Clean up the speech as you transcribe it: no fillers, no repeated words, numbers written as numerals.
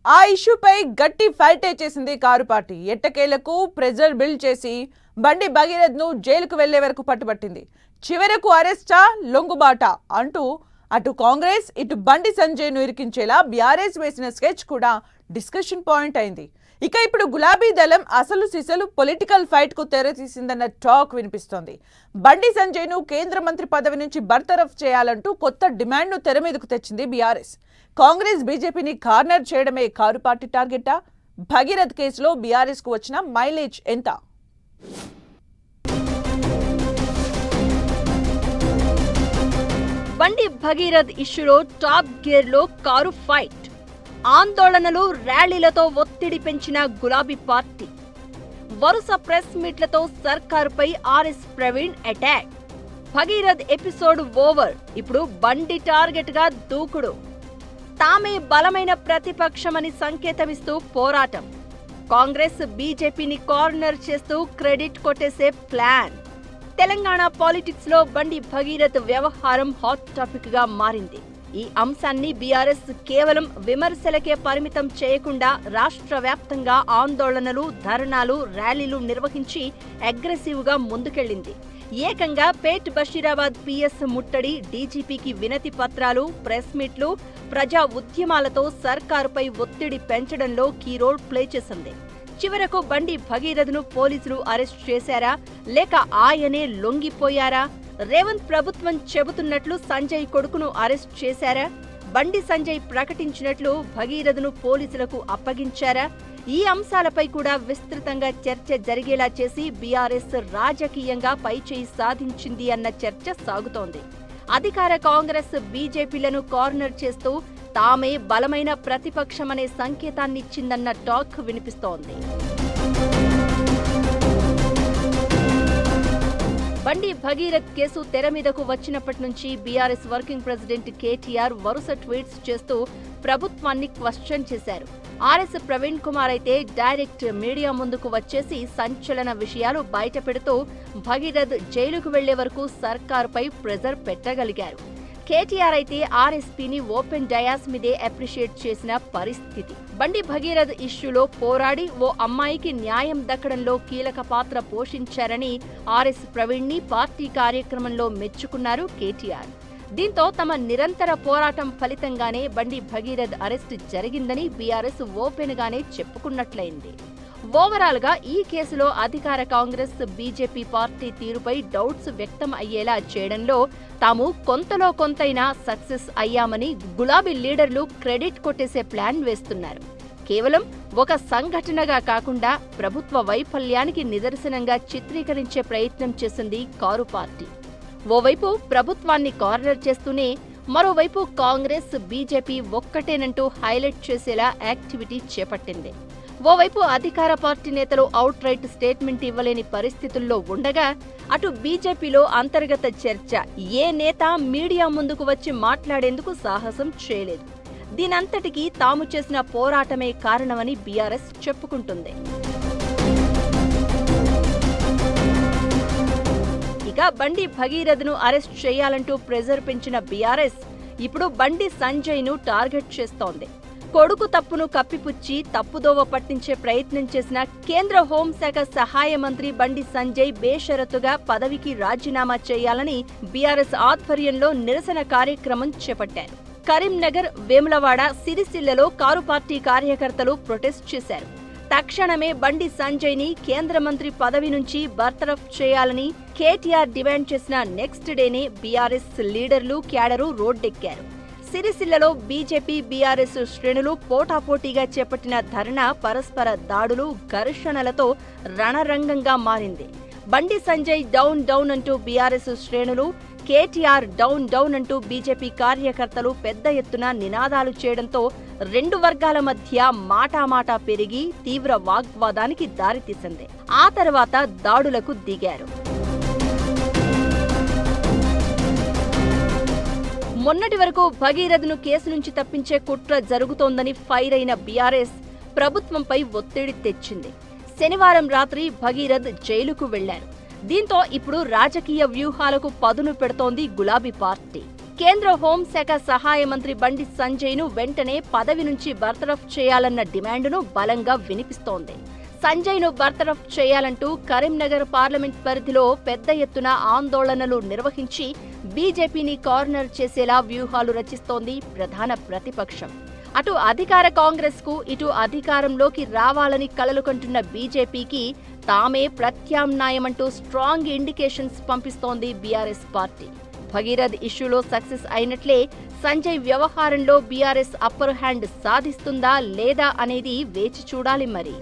ఆ ఇష్యూపై గట్టి ఫైట్ చేసింది కారు పార్టీ. ఎట్టకేలకు ప్రెజర్ బిల్డ్ చేసి బండి భగీరథ్ ను జైలుకు వెళ్లే వరకు పట్టుబట్టింది. చివరకు అరెస్టా లొంగుబాట అంటూ అటు కాంగ్రెస్ ఇటు బండి సంజయ్ ను ఇరికించేలా బీఆర్ఎస్ వేసిన స్కెచ్ కూడా డిస్కషన్ పాయింట్ అయింది. ఇక ఇప్పుడు గులాబీ దళం అసలు సిసలు పొలిటికల్ ఫైట్ కు తెరతీసిందన్న టాక్ వినిపిస్తోంది. బండి సంజయ్ ను కేంద్ర మంత్రి పదవి నుంచి బర్తరఫ్ చేయాలంటూ కొత్త డిమాండ్ ను తెర మీదకు తెచ్చింది బీఆర్ఎస్. కాంగ్రెస్ బీజేపీని కార్నర్ చేయడమే కారు పార్టీ టార్గెటా? భగీరథ్ కేసులో బీఆర్ఎస్ కు వచ్చిన మైలేజ్ ఎంత? బండి భగీరథ్ ఇష్యూలో టాప్ గేర్ లో కారు ఫైట్. ఆందోళనలు, ర్యాలీలతో ఒత్తిడి పెంచిన గులాబీ పార్టీ. వరుస ప్రెస్ మీట్లతో సర్కారుపై RS Praveen attack. Bhagirath episode over, ఇప్పుడు బండి టార్గెట్ గా దూకుడు. తామే బలమైన ప్రతిపక్షమని సంకేతమిస్తూ పోరాటం. కాంగ్రెస్ బీజేపీని కార్నర్ చేస్తూ క్రెడిట్ కొట్టేసే ప్లాన్. తెలంగాణ పాలిటిక్స్ లో బండి భగీరథ్ వ్యవహారం హాట్ టాపిక్ గా మారింది. ఈ అంశాన్ని బీఆర్ఎస్ కేవలం విమర్శలకే పరిమితం చేయకుండా రాష్ట్ర వ్యాప్తంగా ఆందోళనలు, ధర్నాలు, ర్యాలీలు నిర్వహించి అగ్రెసివ్ గా ముందుకెళ్లింది. ఏకంగా పేట్ బషీరాబాద్ పిఎస్ ముట్టడి, డీజీపీకి వినతి పత్రాలు, ప్రెస్ మీట్లు, ప్రజా ఉద్యమాలతో సర్కారుపై ఒత్తిడి పెంచడంలో కీ రోల్ ప్లే చేసింది. చివరకు బండి భగీరథ్ను పోలీసులు అరెస్ట్ చేశారా, లేక ఆయనే లొంగిపోయారా? రేవంత్ ప్రభుత్వం చెబుతున్నట్లు సంజయ్ కొడుకును అరెస్ట్ చేశారా? బండి సంజయ్ ప్రకటించినట్లు భగీరథ్ను పోలీసులకు అప్పగించారా? ఈ అంశాలపై కూడా విస్తృతంగా చర్చ జరిగేలా చేసి బీఆర్ఎస్ రాజకీయంగా పైచేయి సాధించింది అన్న చర్చ సాగుతోంది. అధికార కాంగ్రెస్ బీజేపీలను కార్నర్ చేస్తూ తామే బలమైన ప్రతిపక్షమనే సంకేతాన్నిచ్చిందన్న టాక్ వినిపిస్తోంది. బండి భగీరథ్ కేసు తెర మీదకు వచ్చినప్పటి నుంచి బీఆర్ఎస్ వర్కింగ్ ప్రెసిడెంట్ కేటీఆర్ వరుస ట్వీట్స్ చేస్తూ ప్రభుత్వాన్ని క్వశ్చన్ చేశారు. ఆర్ఎస్ ప్రవీణ్ కుమార్ అయితే డైరెక్ట్ మీడియా ముందుకు వచ్చేసి సంచలన విషయాలు బయటపెడుతూ భగీరథ్ జైలుకు వెళ్లే వరకు సర్కారుపై ప్రెజర్ పెట్టగలిగారు. కేటీఆర్ అయితే ఆర్ఎస్పీని ఓపెన్ డయాస్ మీదే అప్రిషియేట్ చేసిన పరిస్థితి. బండి భగీరథ్ ఇష్యూలో పోరాడి ఓ అమ్మాయికి న్యాయం దక్కడంలో కీలక పాత్ర పోషించారని ఆర్ఎస్ ప్రవీణ్ ని పార్టీ కార్యక్రమంలో మెచ్చుకున్నారు కేటీఆర్. దీంతో తమ నిరంతర పోరాటం ఫలితంగానే బండి భగీరథ్ అరెస్ట్ జరిగిందని బీఆర్ఎస్ ఓపెన్ గానే చెప్పుకున్నట్లయింది. ఓవరాల్ గా ఈ కేసులో అధికార కాంగ్రెస్ బీజేపీ పార్టీ తీరుపై డౌట్స్ వ్యక్తం అయ్యేలా చేయడంలో తాము కొంతలో కొంతైనా సక్సెస్ అయ్యామని గులాబీ లీడర్లు క్రెడిట్ కొట్టేసే ప్లాన్ వేస్తున్నారు. కేవలం ఒక సంఘటనగా కాకుండా ప్రభుత్వ వైఫల్యానికి నిదర్శనంగా చిత్రీకరించే ప్రయత్నం చేసింది కారు పార్టీ. ఓవైపు ప్రభుత్వాన్ని కార్నర్ చేస్తూనే మరోవైపు కాంగ్రెస్ బీజేపీ ఒక్కటేనంటూ హైలైట్ చేసేలా యాక్టివిటీ చేపట్టింది. ఓవైపు అధికార పార్టీ నేతలు అవుట్ రైట్ స్టేట్మెంట్ ఇవ్వలేని పరిస్థితుల్లో ఉండగా, అటు బీజేపీలో అంతర్గత చర్చ ఏ నేత మీడియా ముందుకు వచ్చి మాట్లాడేందుకు సాహసం చేయలేదు. దీనంతటికీ తాము చేసిన పోరాటమే కారణమని బీఆర్ఎస్ చెప్పుకుంటుంది. ఇక బండి భగీరథ్ను అరెస్ట్ చేయాలంటూ ప్రెజర్ పెంచిన బీఆర్ఎస్ ఇప్పుడు బండి సంజయ్ ను టార్గెట్ చేస్తోంది. కొడుకు తప్పును కప్పిపుచ్చి తప్పుదోవ పట్టించే ప్రయత్నం చేసిన కేంద్ర హోంశాఖ సహాయ మంత్రి బండి సంజయ్ బేషరతుగా పదవికి రాజీనామా చేయాలని బీఆర్ఎస్ ఆధ్వర్యంలో నిరసన కార్యక్రమం చేపట్టారు. కరీంనగర్, వేములవాడ, సిరిసిల్లలో కారు పార్టీ కార్యకర్తలు ప్రొటెస్ట్ చేశారు. తక్షణమే బండి సంజయ్ ని కేంద్ర మంత్రి పదవి నుంచి బర్తరఫ్ చేయాలని కేటీఆర్ డిమాండ్ చేసిన నెక్స్ట్ డేనే బీఆర్ఎస్ లీడర్లు, క్యాడరు రోడ్డెక్కారు. సిరిసిల్లలో బీజేపీ, బీఆర్ఎస్ శ్రేణులు పోటాపోటీగా చేపట్టిన ధర్నా పరస్పర దాడులు, ఘర్షణలతో రణరంగంగా మారింది. బండి సంజయ్ డౌన్ డౌన్ అంటూ బీఆర్ఎస్ శ్రేణులు, కేటీఆర్ డౌన్ డౌన్ అంటూ బీజేపీ కార్యకర్తలు పెద్ద ఎత్తున నినాదాలు చేయడంతో రెండు వర్గాల మధ్య మాటామాటా పెరిగి తీవ్ర వాగ్వాదానికి దారితీసింది. ఆ తర్వాత దాడులకు దిగారు. మొన్నటి వరకు భగీరథ్ను కేసు నుంచి తప్పించే కుట్ర జరుగుతోందని ఫైర్ అయిన బీఆర్ఎస్ ప్రభుత్వంపై ఒత్తిడి తెచ్చింది. శనివారం రాత్రి భగీరథ్ జైలుకు వెళ్లారు. దీంతో ఇప్పుడు రాజకీయ వ్యూహాలకు పదును పెడుతోంది గులాబీ పార్టీ. కేంద్ర హోంశాఖ సహాయ మంత్రి బండి సంజయ్ను వెంటనే పదవి నుంచి బర్తరఫ్ చేయాలన్న డిమాండును బలంగా వినిపిస్తోంది. సంజయ్ను బర్తరఫ్ చేయాలంటూ కరీంనగర్ పార్లమెంట్ పరిధిలో పెద్ద ఎత్తున ఆందోళనలు నిర్వహించి బీజేపీని కార్నర్ చేసేలా వ్యూహాలు రచిస్తోంది ప్రధాన ప్రతిపక్షం. అటు అధికార కాంగ్రెస్ కు ఇటు అధికారంలోకి రావాలని కలలు కంటున్న బీజేపీకి తామే ప్రత్యామ్నాయమంటూ స్ట్రాంగ్ ఇండికేషన్స్ పంపిస్తోంది బీఆర్ఎస్ పార్టీ. భగీరథ్ ఇష్యూలో సక్సెస్ అయినట్లే సంజయ్ వ్యవహారంలో బీఆర్ఎస్ అప్పర్ హ్యాండ్ సాధిస్తుందా లేదా అనేది వేచి చూడాలి మరి.